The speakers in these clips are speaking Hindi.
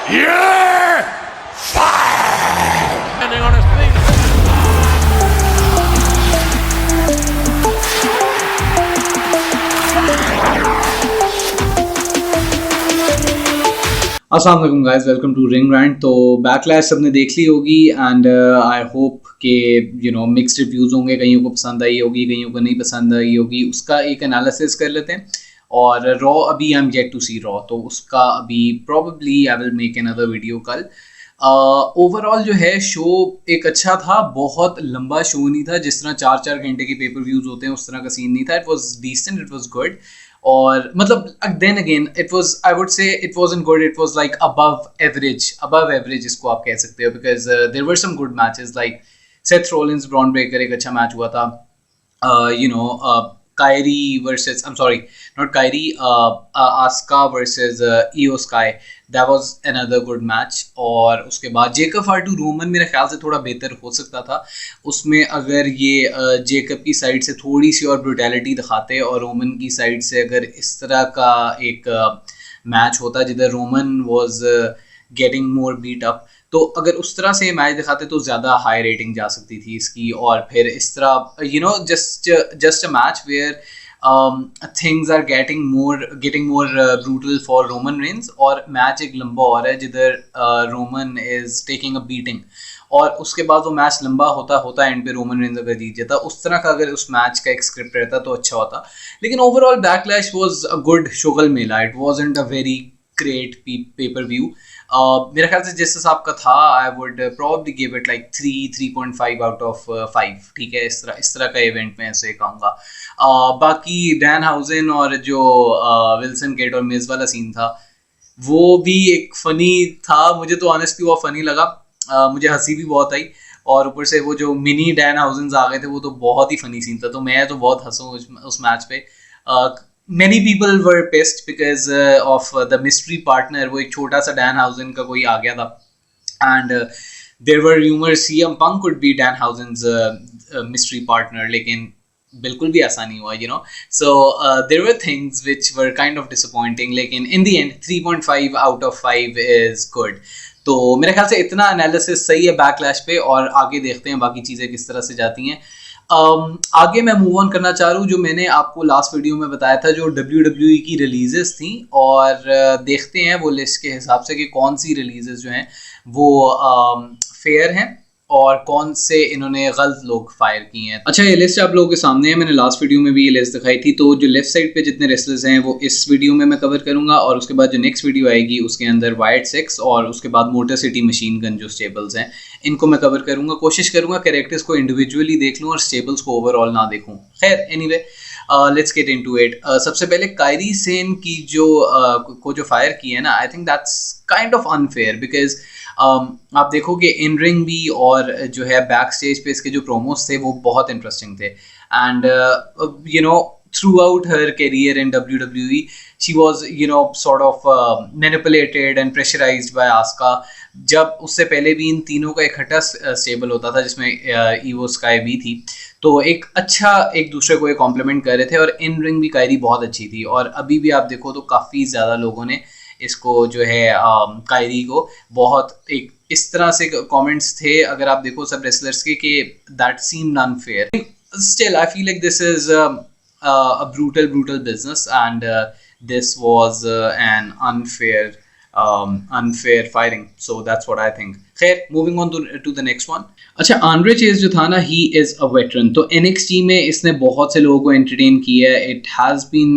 You're fired! Standing on his feet. अस्सलाम वालेकुम guys, welcome to ring rant. तो बैकलैश सबने देख ली होगी एंड आई होप के मिक्स्ड रिव्यूज़ होंगे, कईयों को पसंद आई होगी, कईयों को नहीं पसंद आई होगी। उसका एक एनालिसिस कर लेते हैं। और रॉ अभी I am yet to see Raw, तो उसका अभी probably I will make another video कल। ओवरऑल जो है शो एक अच्छा था, बहुत लंबा शो नहीं था। जिस तरह 4-4 घंटे के पेपर व्यूज़ होते हैं उस तरह का सीन नहीं था। It was decent, it was good. और मतलब then again it was, I would say it wasn't good, it was like above average इसको आप कह सकते हो, because there were some good matches like Seth Rollins Bron Breakker, एक अच्छा मैच हुआ था। Kairi versus, I am sorry not Kairi, Asuka versus IYO Sky, that was another good match. और उसके बाद जेकब हार्टू रोमन मेरे ख्याल से थोड़ा बेहतर हो सकता था उसमें, अगर ये जेकब की साइड से थोड़ी सी और ब्रूटैलिटी दिखाते और रोमन की साइड से अगर इस तरह का एक मैच होता जिधर Roman was getting more beat up, तो अगर उस तरह से मैच दिखाते तो ज़्यादा हाई रेटिंग जा सकती थी इसकी। और फिर इस तरह just a match where things are getting more brutal for Roman Reigns, और मैच एक लंबा और है जिधर Roman is taking a beating, और उसके बाद वो मैच लंबा होता एंड पे रोमन रेंज अगर जीत जाता, उस तरह का अगर उस मैच का एक स्क्रिप्ट रहता तो अच्छा होता। लेकिन overall Backlash was a good शोगल मेला, it wasn't a very great pay-per-view. मेरे ख्याल से जिस हिसाब का था I would probably give it like 3.5 out of 5। ठीक है, इस तरह का इवेंट में ऐसे कहूँगा। बाकी डैन हाउजन और जो विल्सन गेट और मिज वाला सीन था वो भी एक फ़नी था। मुझे तो ऑनेस्टली वो फ़नी लगा, मुझे हंसी भी बहुत आई। और ऊपर से वो जो मिनी डैन हाउजन आ गए थे वो तो बहुत ही फ़नी सीन था, तो मैं तो बहुत हंसूँ उस मैच पे। Many people were pissed because of the mystery partner, वो एक छोटा सा डैन हाउजन का कोई आ गया था, and there were rumors CM Punk could be Dan Housen's mystery partner, लेकिन बिल्कुल भी ऐसा नहीं हुआ, so there were things which were kind of disappointing, लेकिन in the end 3.5 out of 5 is good। तो मेरे ख्याल से इतना एनालिसिस सही है बैकलैश पे, और आगे देखते हैं बाकी चीज़ें किस तरह से जाती हैं। आगे मैं मूव ऑन करना चाह रहा हूँ, जो मैंने आपको लास्ट वीडियो में बताया था जो WWE की रिलीजेस थी, और देखते हैं वो लिस्ट के हिसाब से कि कौन सी रिलीजेस जो हैं वो फेयर हैं और कौन से इन्होंने गलत लोग फायर किए हैं। अच्छा, ये लिस्ट आप लोगों के सामने है, मैंने लास्ट वीडियो में भी ये लिस्ट दिखाई थी। तो जो लेफ्ट साइड पे जितने रेसलर्स हैं वो इस वीडियो में मैं कवर करूंगा, और उसके बाद जो नेक्स्ट वीडियो आएगी उसके अंदर वाइट 6 और उसके बाद मोटर सिटी मशीन गन जो स्टेबल्स हैं इनको मैं कवर करूंगा। कोशिश करूंगा कैरेक्टर्स को इंडिविजुअली देख लूँ और स्टेबल्स को ओवरऑल ना देखूँ। खैर anyway, let's get into it. सबसे पहले कायरी सेन की जो फायर की है ना, I think that's kind of unfair, because आप देखो कि इन रिंग भी और जो है बैक स्टेज पे इसके जो प्रोमोस थे वो बहुत इंटरेस्टिंग थे। And through out her career in WWE she was sort of manipulated and pressurized by Asuka। जब उससे पहले भी इन तीनों का इकट्ठा स्टेबल होता था जिसमें ईवो स्काई भी थी, तो एक अच्छा एक दूसरे को कॉम्प्लीमेंट कर रहे थे, और इन रिंग भी कायरी बहुत अच्छी थी। और अभी भी आप देखो तो काफ़ी ज़्यादा लोगों ने इसको जो है कायरी को बहुत एक इस तरह से कमेंट्स थे, अगर आप देखो सब रेसलर्स के, कि that seemed unfair. Still I feel like this is a brutal business, and this was an unfair firing, so that's what I think। खैर, moving on to the next one। अच्छा, आंड्रे चेज जो था ना, ही इज अ वेटरन, तो NXT में इसने बहुत से लोगों को एंटरटेन किया है। इट हैज़ बीन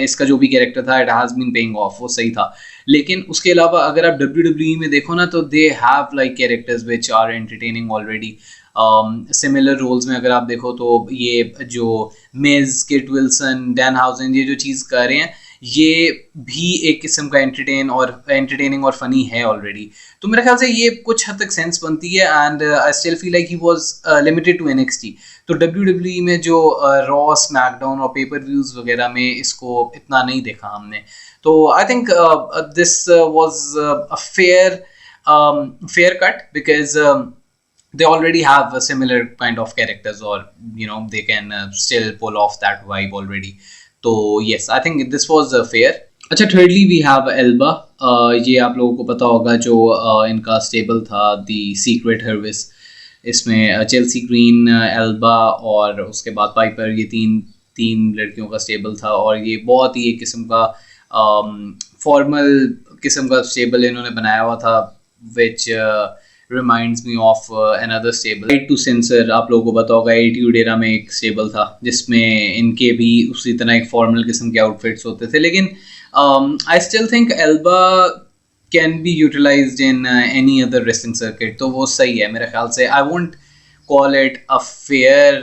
इसका जो भी कैरेक्टर था it has been paying off, वो सही था। लेकिन उसके अलावा अगर आप WWE में देखो ना, तो they have like characters which are entertaining already. Similar roles में अगर आप देखो तो ये जो Miz, Kit Wilson, Dan Hausen ये जो चीज़ कर रहे हैं ये भी एक किस्म का एंटरटेनिंग और फनी है ऑलरेडी। तो मेरे ख्याल से ये कुछ हद तक सेंस बनती है, and I still feel like he was limited to NXT। तो WWE में जो रॉ, स्मैकडाउन और पेपर व्यूज़ वगैरह में इसको इतना नहीं देखा हमने। तो I think this was a fair cut, because they already have a similar kind of characters, or they can still pull off that vibe already. So yes, I think this was fair। अच्छा, thirdly we have Elba। ये आप लोगों को पता होगा जो इनका स्टेबल था दी सीक्रेट हर्विस, इसमें चेल्सी ग्रीन, एल्बा और उसके बाद पाइपर, ये तीन तीन लड़कियों का स्टेबल था और ये बहुत ही एक किस्म का फॉर्मल किस्म का स्टेबल इन्होंने बनाया हुआ था, which reminds me of another stable right to sensor. आप लोगों को पता होगा एटीट्यूड एरा में एक स्टेबल था जिसमें इनके भी उसी तरह एक फॉर्मल किस्म के आउटफिट्स होते थे, लेकिन I still think Alba can be utilized in any other wrestling circuit, तो वो सही है मेरे ख्याल से। I won't call it a fair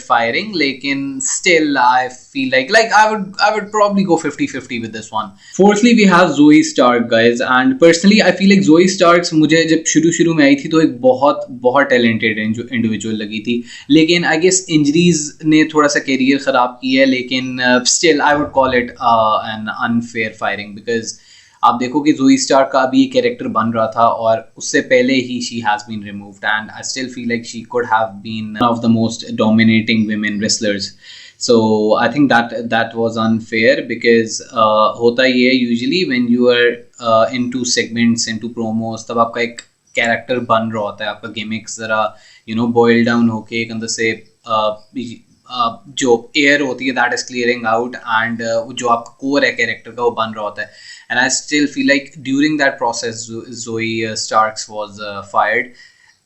firing, लेकिन still I feel like I would probably go 50-50 with this one. Fourthly we have Zoe Stark guys, and personally I feel like Zoe Stark मुझे जब शुरू में आई थी तो एक बहुत talented individual लगी थी, लेकिन I guess injuries ने थोड़ा सा career ख़राब की है, लेकिन still I would call it an unfair firing because आप देखो कि ज़ोई स्टार्क का अभी कैरेक्टर बन रहा था और उससे पहले ही she has been removed, and I still feel like she could have been one of the most dominating women wrestlers. So I think that was unfair because होता ही है usually when you are into segments, into promos, तब आपका एक कैरेक्टर बन रहा होता है, आपका गिमिक्स ज़रा बॉयल डाउन होके एक अंदर से जो एयर होती है that is clearing out, and जो आपका कोर है कैरेक्टर का वो बन रहा होता है। And I still feel like during that process Zoey Starks was fired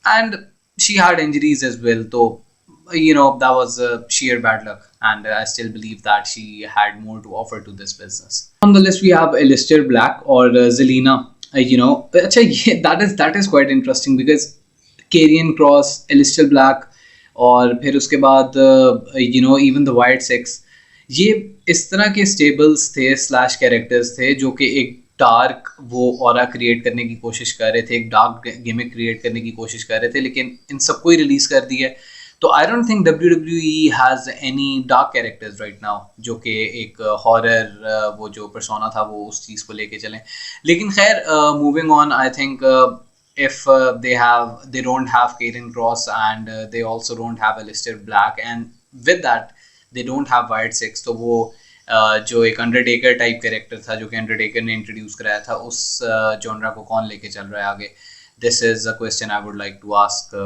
and she had injuries as well, तो that was sheer bad luck, and I still believe that she had more to offer to this business. On the list we have Aleister Black or Zelina. अच्छा, ये that is quite interesting because Karrion Kross, Aleister Black और फिर उसके बाद इवन द वाइट सेक्स, ये इस तरह के स्टेबल्स थे स्लैश कैरेक्टर्स थे जो कि एक डार्क वो ऑरा क्रिएट करने की कोशिश कर रहे थे, एक डार्क गिमिक क्रिएट करने की कोशिश कर रहे थे, लेकिन इन सबको ही रिलीज कर दिया। तो I don't think WWE has any dark characters right now जो कि एक हॉरर वो जो पर्सोना था वो उस चीज़ को लेके चलें। लेकिन खैर moving on, I think if they don't have Karrion Kross and they also don't have Aleister Black, and with that they don't have Wyatt Six, तो वो जो एक अंडरटेकर टाइप कैरेक्टर था जो कि अंडरटेकर ने इंट्रोड्यूस कराया था, उस जॉनरा को कौन लेके चल रहा है आगे? This is a question I would like to ask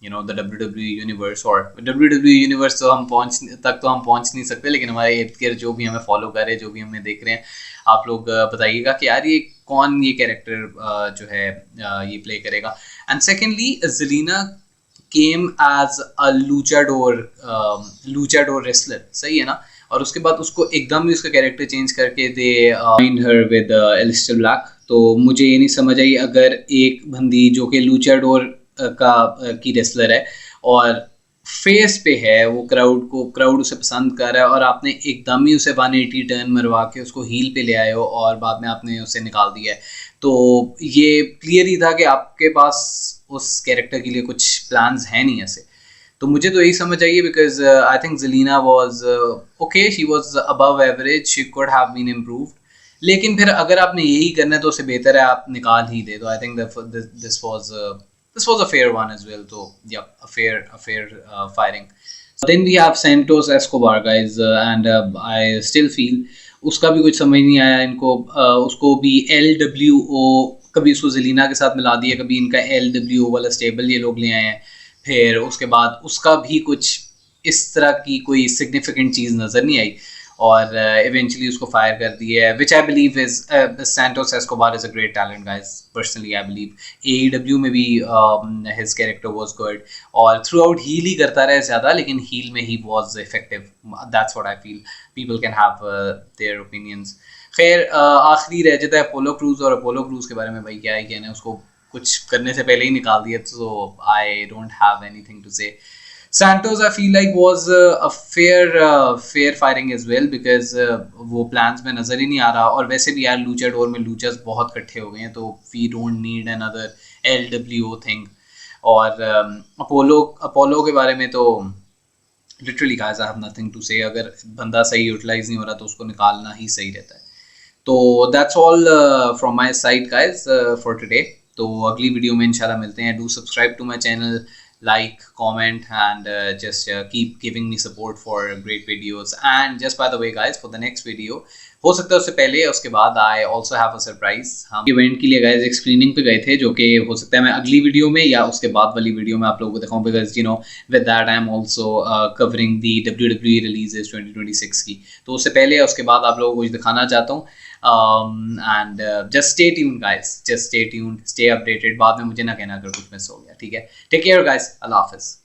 the WWE universe, और WWE यूनिवर्स तो हम पहुंच नहीं सकते, लेकिन हमारे इर्द गिर्द जो भी हमें फॉलो कर रहे हैं, जो भी हमें देख रहे हैं, आप लोग बताइएगा कि यार ये कौन ये कैरेक्टर जो है ये प्ले करेगा। And secondly Zelina came as a luchador wrestler, सही है ना, और उसके बाद उसको एकदम ही उसका कैरेक्टर चेंज करके they find her with Aleister Black. तो मुझे ये नहीं समझ आई, अगर एक बंदी जो कि लूचाडोर की रेसलर है और फेस पे है, वो क्राउड उसे पसंद कर रहा है, और आपने एकदम ही उसे 180 टर्न मरवा के उसको हील पे ले आए हो और बाद में आपने उसे निकाल दिया है, तो ये क्लियर ही था कि आपके पास उस कैरेक्टर के लिए कुछ प्लान्स हैं नहीं ऐसे। तो मुझे तो यही समझ आई है because I think Zelina was okay, she was above average, she could have been improved, लेकिन फिर अगर आपने यही करना है तो उससे बेहतर है आप निकाल ही दे। तो I think this was a fair one as well, so yeah, a fair firing. Then we have Santos Escobar guys, and I still feel उसका भी कुछ समझ नहीं आया इनको, उसको भी LWO, कभी उसको Zelina के साथ मिला दिया, कभी इनका LWO वाला स्टेबल ये लोग ले आए हैं, फिर उसके बाद उसका भी कुछ इस तरह की कोई सिग्निफिकेंट चीज़ नज़र नहीं आई और इवेंचुअली उसको फायर कर दिया है, which I believe is Santos Escobar is a great talent guys, personally I believe AEW में भी his character was good और थ्रू आउट हील ही करता रहा ज़्यादा, लेकिन हील में ही was effective, that's what I feel, people can have their opinions। खैर आखिरी रह जाता है अपोलो क्रूज, और अपोलो क्रूज के बारे में भाई क्या है कहना, उसको कुछ करने से पहले ही निकाल दिया, तो I don't have anything to say. Santos I feel like was a fair firing as well because वो plans में नज़र ही नहीं आ रहा, और वैसे भी यार लूचाडोर में लूचास बहुत इकट्ठे हो गए हैं, तो we don't need another LWO thing। और अपोलो के बारे में तो literally guys I have nothing to say, अगर बंदा सही यूटिलाइज नहीं हो रहा तो उसको निकालना ही सही रहता है। तो that's all from my side guys for today। तो अगली वीडियो में इंशाल्लाह मिलते हैं। Do subscribe to my channel, like, comment, and just keep giving me support for great videos। And just by the way guys, for the next video हो सकता है उससे पहले या उसके बाद I also have a surprise. हम इवेंट के लिए गाइस एक स्क्रीनिंग पे गए थे, जो कि हो सकता है मैं अगली वीडियो में या उसके बाद वाली वीडियो में आप लोगों को दिखाऊं, because you know with that I am also covering the WWE releases 2026 की। तो उससे पहले या उसके बाद आप लोगों को कुछ दिखाना चाहता हूँ। And just stay tuned guys, just stay tuned, stay updated. बाद में मुझे ना कहना अगर कुछ मिस हो गया, ठीक है? टेक केयर गाइस, अल्लाह हाफिज।